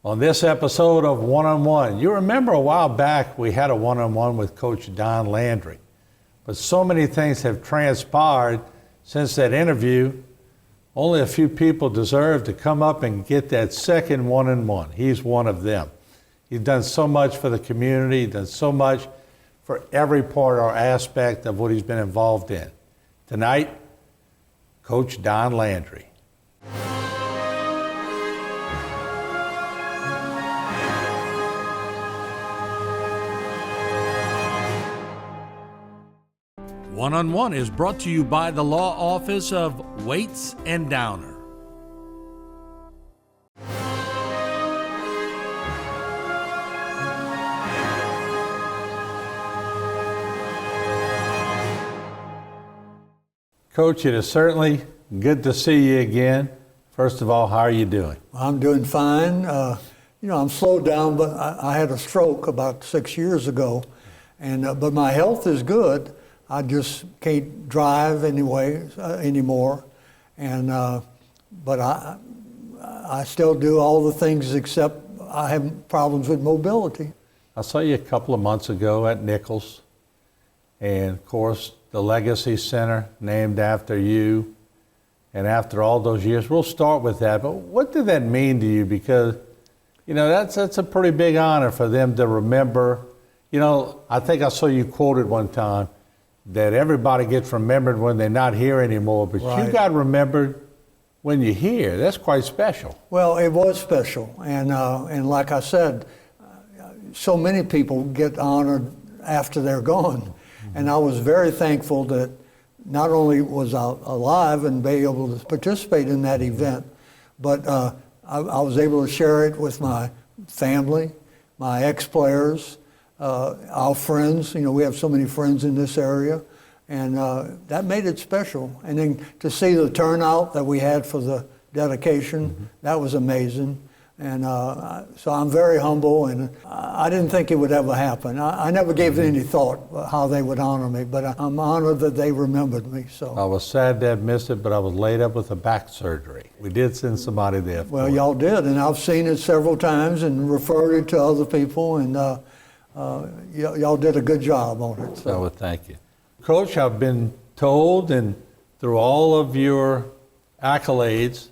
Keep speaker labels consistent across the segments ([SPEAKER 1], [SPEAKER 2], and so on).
[SPEAKER 1] On this episode of One-on-One, you remember a while back we had a one-on-one with Coach Don Landry, but so many things have transpired since that interview. Only a few people deserve to come up and get that second one-on-one. He's one of them. He's done so much for the community, done so much for every part or aspect of what he's been involved in. Tonight, Coach Don Landry. One-on-One is brought to you by the Law Office of Waits and Downer. Coach, it is certainly good to see you again. First of all, how are you doing?
[SPEAKER 2] I'm doing fine. I'm slowed down, but I had a stroke about 6 years ago, but my health is good. I just can't drive anymore, but I still do all the things except I have problems with mobility.
[SPEAKER 1] I saw you a couple of months ago at Nichols, and of course the Legacy Center named after you, and after all those years, we'll start with that. But what did that mean to you? Because that's a pretty big honor for them to remember. I think I saw you quoted one time that everybody gets remembered when they're not here anymore, but right. You got remembered when you're here. That's quite special.
[SPEAKER 2] Well, it was special, and like I said, so many people get honored after they're gone, mm-hmm. And I was very thankful that not only was I alive and be able to participate in that event, but I was able to share it with my family, my ex-players, our friends. We have so many friends in this area, and that made it special. And then to see the turnout that we had for the dedication, mm-hmm. That was amazing. And so I'm very humble, and I didn't think it would ever happen. I never gave it any thought how they would honor me, but I'm honored that they remembered me. So
[SPEAKER 1] I was sad to have missed it, but I was laid up with a back surgery. We did send somebody there.
[SPEAKER 2] Well, y'all did, and I've seen it several times and referred it to other people, and y'all did a good job on it.
[SPEAKER 1] So. Well, thank you. Coach, I've been told, and through all of your accolades,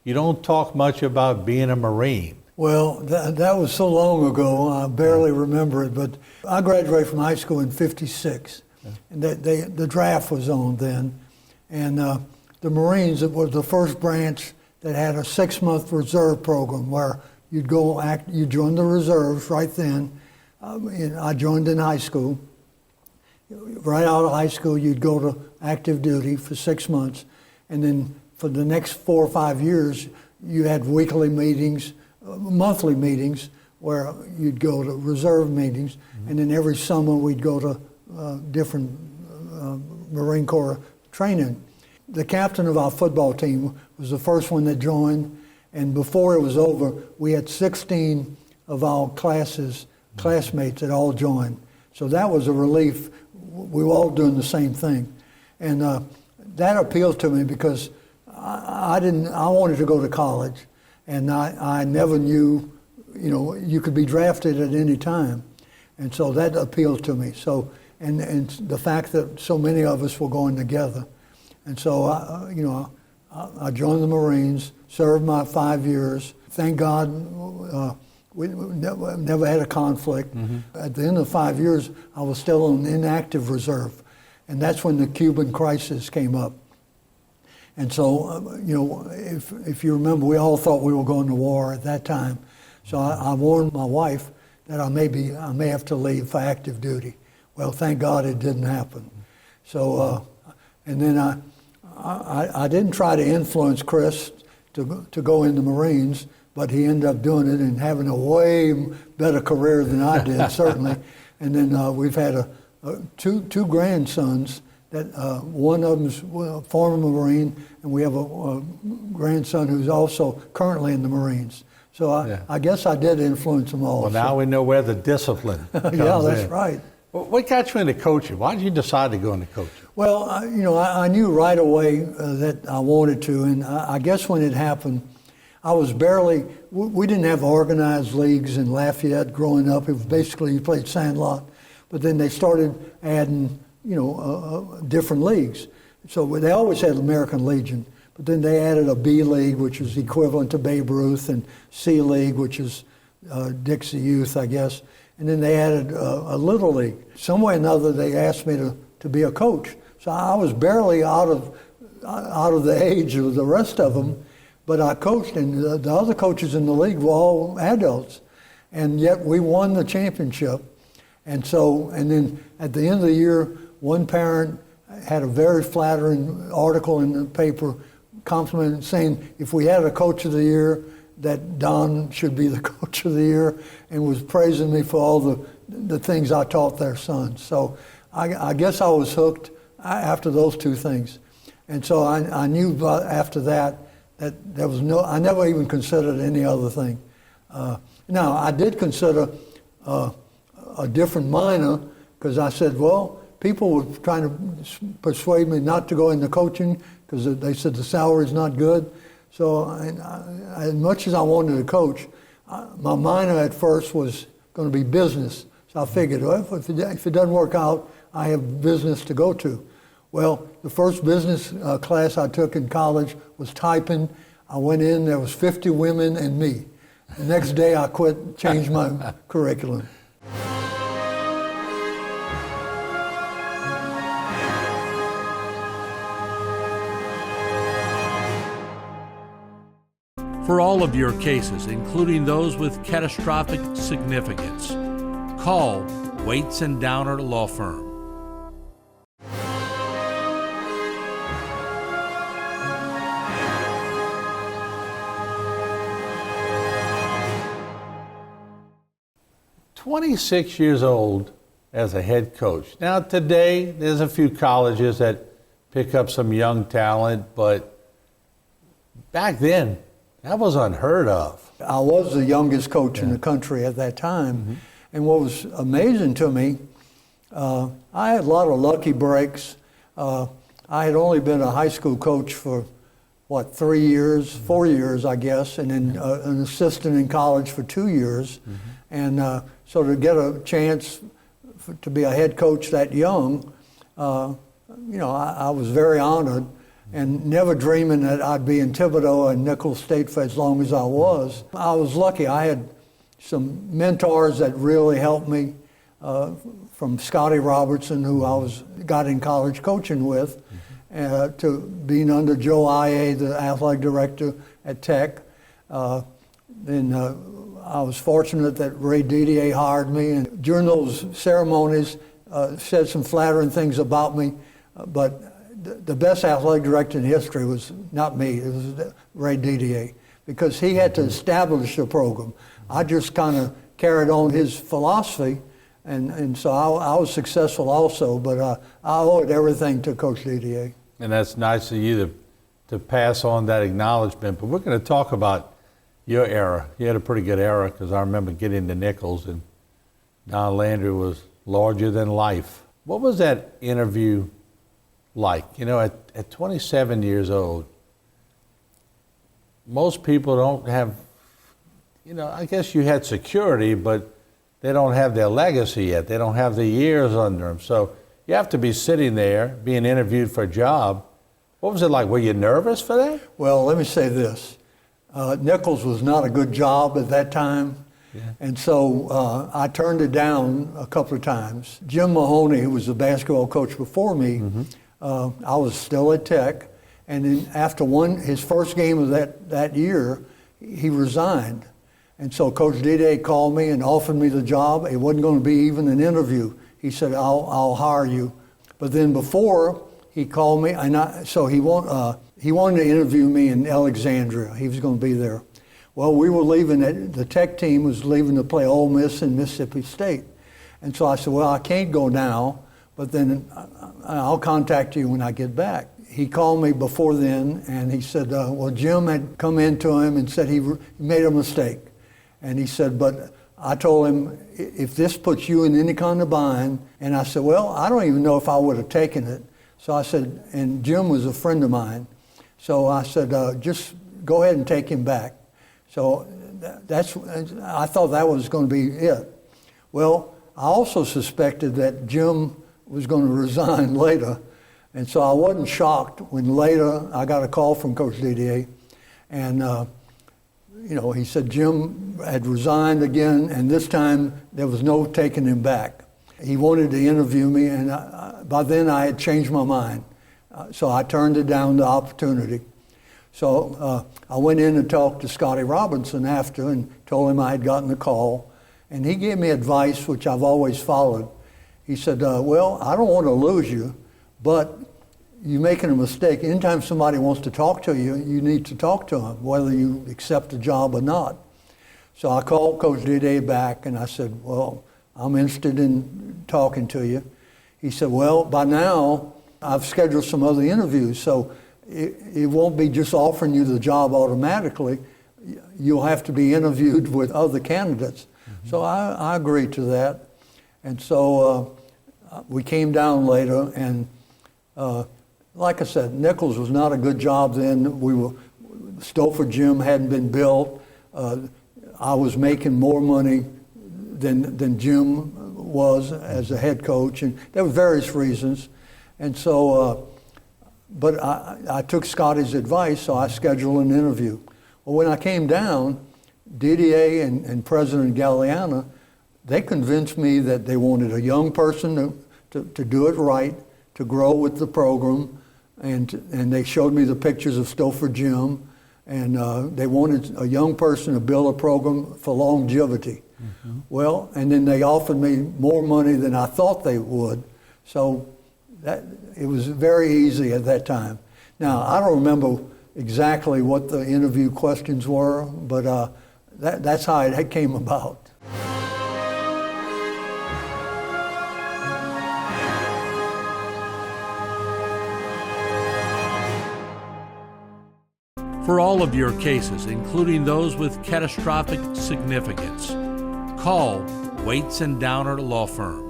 [SPEAKER 1] you don't talk much about being a Marine.
[SPEAKER 2] Well, that was so long ago, I barely remember it, but I graduated from high school in '56, and the draft was on then, and the Marines, it was the first branch that had a 6-month reserve program where you'd join the reserves right then. I joined in high school. Right out of high school, you'd go to active duty for 6 months, and then for the next 4 or 5 years, you had weekly meetings, monthly meetings, where you'd go to reserve meetings, mm-hmm. And then every summer we'd go to different Marine Corps training. The captain of our football team was the first one that joined, and before it was over, we had 16 of our classmates that all joined. So that was a relief. We were all doing the same thing. And that appealed to me because I wanted to go to college, and I never knew, you could be drafted at any time. And so that appealed to me. So, and the fact that so many of us were going together. And so, I joined the Marines, served my 5 years. Thank God, we never had a conflict. Mm-hmm. At the end of 5 years, I was still on inactive reserve. And that's when the Cuban crisis came up. And so, if you remember, we all thought we were going to war at that time. So I warned my wife that I may have to leave for active duty. Well, thank God it didn't happen. So, and then I didn't try to influence Chris to go in the Marines, but he ended up doing it and having a way better career than I did, certainly. And then we've had two grandsons. That one of them's a former Marine, and we have a grandson who's also currently in the Marines. So I guess I did influence them all.
[SPEAKER 1] Well, now we know where the discipline comes
[SPEAKER 2] Yeah, that's
[SPEAKER 1] in.
[SPEAKER 2] right.
[SPEAKER 1] Well, what got you into coaching? Why did you decide to go into coaching?
[SPEAKER 2] Well, I knew right away that I wanted to, and I guess when it happened, I was barely, we didn't have organized leagues in Lafayette growing up. It was basically you played sandlot. But then they started adding, different leagues. So they always had American Legion. But then they added a B League, which is equivalent to Babe Ruth, and C League, which is Dixie Youth, I guess. And then they added a Little League. Some way or another, they asked me to be a coach. So I was barely out of the age of the rest of them, but I coached, and the other coaches in the league were all adults. And yet we won the championship. And then at the end of the year, one parent had a very flattering article in the paper complimenting, saying if we had a coach of the year, that Don should be the coach of the year, and was praising me for all the things I taught their sons. So I guess I was hooked after those two things. And so I knew after that there was I never even considered any other thing. Now, I did consider a different minor, because I said, well, people were trying to persuade me not to go into coaching because they said the salary's not good. So as much as I wanted to coach, my minor at first was going to be business. So I figured, well, if it doesn't work out, I have business to go to. Well, the first business class I took in college was typing. I went in, there was 50 women and me. The next day I quit, changed my curriculum.
[SPEAKER 3] For all of your cases, including those with catastrophic significance, call Waits and Downer Law Firm.
[SPEAKER 1] "26 years old as a head coach." Now today, there's a few colleges that pick up some young talent, but back then, that was unheard of.
[SPEAKER 2] I was the youngest coach in the country at that time. Mm-hmm. And what was amazing to me, I had a lot of lucky breaks. I had only been a high school coach for, 3 years, 4 years, I guess, and then an assistant in college for 2 years. Mm-hmm. And so to get a chance to be a head coach that young, I was very honored. And never dreaming that I'd be in Thibodeau and Nicholls State for as long as I was. I was lucky. I had some mentors that really helped me, from Scotty Robertson, who I got in college coaching with, to being under Joe Ia, the athletic director at Tech. Then I was fortunate that Ray Didier hired me, and during those ceremonies said some flattering things about me, but the best athletic director in history was not me, it was Ray Didier, because he had to establish the program. I just kind of carried on his philosophy, and so I was successful also, but I owed everything to Coach Didier.
[SPEAKER 1] And that's nice of you to pass on that acknowledgement. But we're going to talk about your era. You had a pretty good era, because I remember getting to Nicholls, and Don Landry was larger than life. What was that interview like? At 27 years old, most people don't have, I guess you had security, but they don't have their legacy yet. They don't have the years under them. So you have to be sitting there being interviewed for a job. What was it like? Were you nervous for that?
[SPEAKER 2] Well, let me say this. Nicholls was not a good job at that time. Yeah. And so I turned it down a couple of times. Jim Mahoney, who was the basketball coach before me, mm-hmm. I was still at Tech, and then after his first game of that year, he resigned. And so Coach Didier called me and offered me the job. It wasn't going to be even an interview. He said, I'll hire you. But then before, he called me, and he wanted to interview me in Alexandria. He was going to be there. Well, we were leaving, the Tech team was leaving to play Ole Miss and Mississippi State. And so I said, well, I can't go now, but then I'll contact you when I get back. He called me before then, and he said, well, Jim had come into him and said he made a mistake. And he said, but I told him, if this puts you in any kind of bind, and I said, well, I don't even know if I would have taken it. So I said, and Jim was a friend of mine. So I said, just go ahead and take him back. So I thought that was going to be it. Well, I also suspected that Jim was going to resign later, and so I wasn't shocked when later I got a call from Coach Didier, and he said Jim had resigned again, and this time there was no taking him back. He wanted to interview me, and by then I had changed my mind, so I turned it down, the opportunity. So I went in and talked to Scotty Robinson after and told him I had gotten the call, and he gave me advice which I've always followed. He said, well, I don't want to lose you, but you're making a mistake. Anytime somebody wants to talk to you, you need to talk to them, whether you accept the job or not. So I called Coach Didier back, and I said, well, I'm interested in talking to you. He said, well, by now, I've scheduled some other interviews, so it won't be just offering you the job automatically. You'll have to be interviewed with other candidates. Mm-hmm. So I agreed to that. And so we came down later, and like I said, Nichols was not a good job then. Stouffer Gym hadn't been built. I was making more money than Jim was as a head coach, and there were various reasons. And so, but I took Scotty's advice, so I scheduled an interview. Well, when I came down, Didier and President Galliana, they convinced me that they wanted a young person to do it right, to grow with the program, and they showed me the pictures of Stouffer Gym, and they wanted a young person to build a program for longevity. Mm-hmm. Well, and then they offered me more money than I thought they would, so it was very easy at that time. Now, I don't remember exactly what the interview questions were, but that's how it came about.
[SPEAKER 3] For all of your cases, including those with catastrophic significance, call Waits and Downer Law Firm.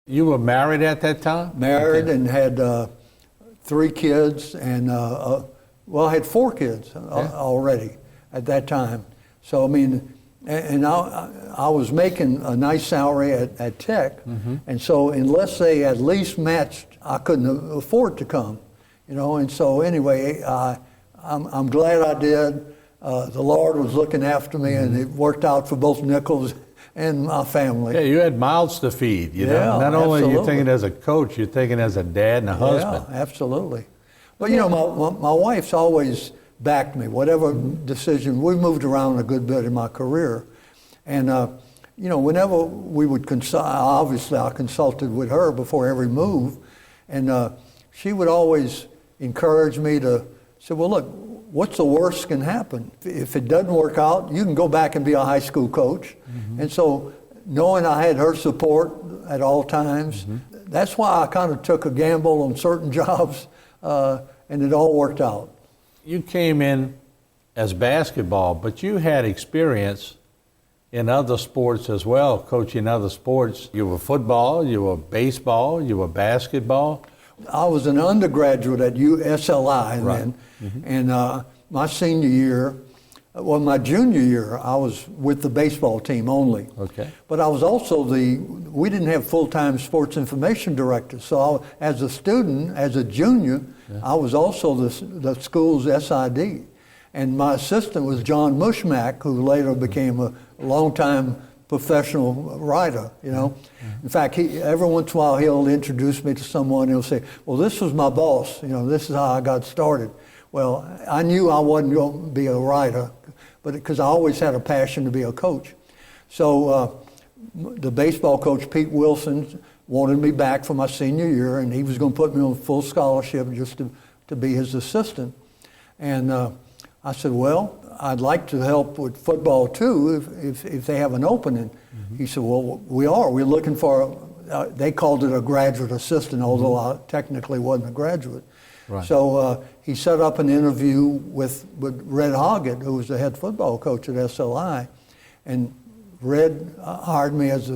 [SPEAKER 1] You were married at that time?
[SPEAKER 2] Married, okay. And had 3 kids, and I had 4 kids already at that time. So I mean, and I was making a nice salary at Tech, mm-hmm. And so unless they at least matched, I couldn't afford to come, And so anyway, I'm glad I did. The Lord was looking after me, mm-hmm. And it worked out for both Nichols and my family.
[SPEAKER 1] Yeah, you had mouths to feed, know. Not only are you thinking as a coach, you're thinking as a dad and a husband.
[SPEAKER 2] Yeah, absolutely. But my wife's always backed me, whatever decision. We moved around a good bit in my career. And, whenever we would consult, obviously I consulted with her before every move. And she would always encourage me to say, well, look, what's the worst can happen? If it doesn't work out, you can go back and be a high school coach. Mm-hmm. And so knowing I had her support at all times, mm-hmm. That's why I kind of took a gamble on certain jobs, and it all worked out.
[SPEAKER 1] You came in as basketball, but you had experience in other sports as well, coaching other sports. You were football, you were baseball, you were basketball.
[SPEAKER 2] I was an undergraduate at USLI
[SPEAKER 1] right.
[SPEAKER 2] then,
[SPEAKER 1] mm-hmm.
[SPEAKER 2] And my senior year, my junior year, I was with the baseball team only.
[SPEAKER 1] Okay.
[SPEAKER 2] But I was also we didn't have full-time sports information director, so as a student, as a junior, yeah. I was also the school's SID. And my assistant was John Mushmack, who later became a longtime professional writer, Mm-hmm. In fact, every once in a while he'll introduce me to someone and he'll say, well, this was my boss, this is how I got started. Well, I knew I wasn't going to be a writer, but because I always had a passion to be a coach. So the baseball coach, Pete Wilson, wanted me back for my senior year, and he was going to put me on full scholarship just to be his assistant. And I said, well, I'd like to help with football too if they have an opening. Mm-hmm. He said, well, we're looking for, they called it a graduate assistant, although mm-hmm. I technically wasn't a graduate. Right. So he set up an interview with Red Hoggett, who was the head football coach at SLI, and Red hired me as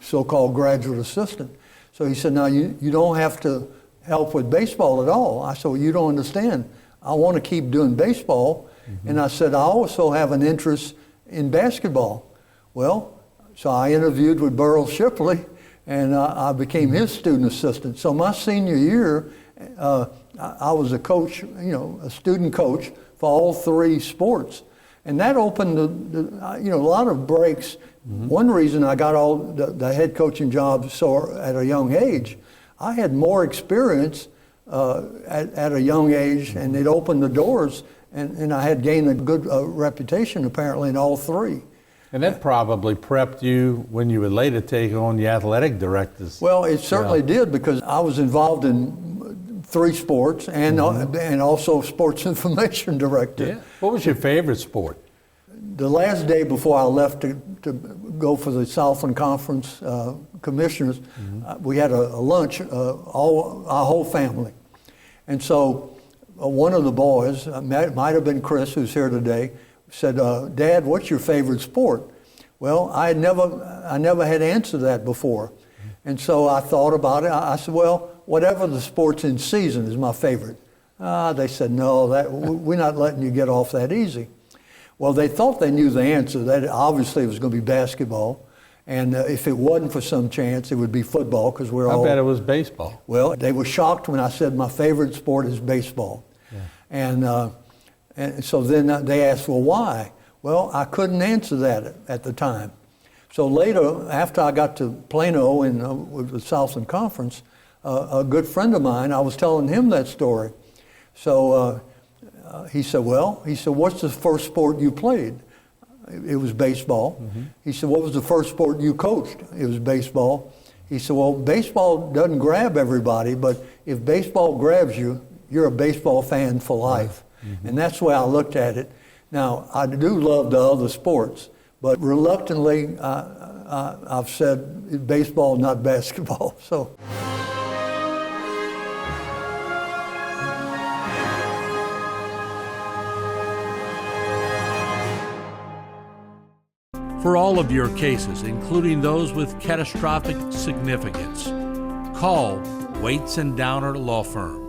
[SPEAKER 2] so-called graduate assistant. So he said, now you don't have to help with baseball at all. I said, well, you don't understand. I want to keep doing baseball. And I said, I also have an interest in basketball. Well, so I interviewed with Burl Shipley, and I became his student assistant. So my senior year, I was a coach, a student coach for all three sports. And that opened a lot of breaks. One reason I got all the head coaching jobs so at a young age, I had more experience at a young age, and it opened the doors, and I had gained a good reputation apparently in all three.
[SPEAKER 1] And that probably prepped you when you would later take on the athletic directors.
[SPEAKER 2] Well, it certainly did, because I was involved in three sports and also sports information director.
[SPEAKER 1] Yeah. What was your favorite sport?
[SPEAKER 2] The last day before I left to go for the Southland Conference commissioners, we had a lunch, our whole family. And so one of the boys, might have been Chris, who's here today, said, Dad, what's your favorite sport? Well, I never had answered that before. And so I thought about it. I said, well, whatever the sport's in season is my favorite. They said, no, we're not letting you get off that easy. Well, they thought they knew the answer. That obviously it was going to be basketball. And if it wasn't for some chance, it would be football, because we're all...
[SPEAKER 1] I bet it was baseball.
[SPEAKER 2] Well, they were shocked when I said my favorite sport is baseball. Yeah. And so then they asked, well, why? Well, I couldn't answer that at the time. So later, after I got to Plano with the Southland Conference, a good friend of mine, I was telling him that story. So he said, what's the first sport you played? It was baseball. He said, what was the first sport you coached? It was baseball. He said, well, baseball doesn't grab everybody, but if baseball grabs you, you're a baseball fan for life. And that's the way I looked at it. Now, I do love the other sports, but reluctantly, I've said baseball, not basketball. So.
[SPEAKER 3] For all of your cases, including those with catastrophic significance, call Waits and Downer Law Firm.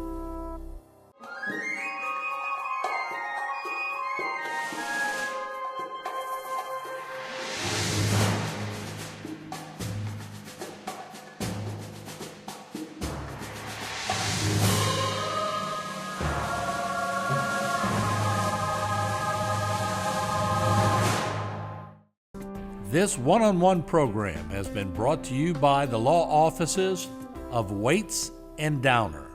[SPEAKER 3] This one-on-one program has been brought to you by the law offices of Waits and Downer.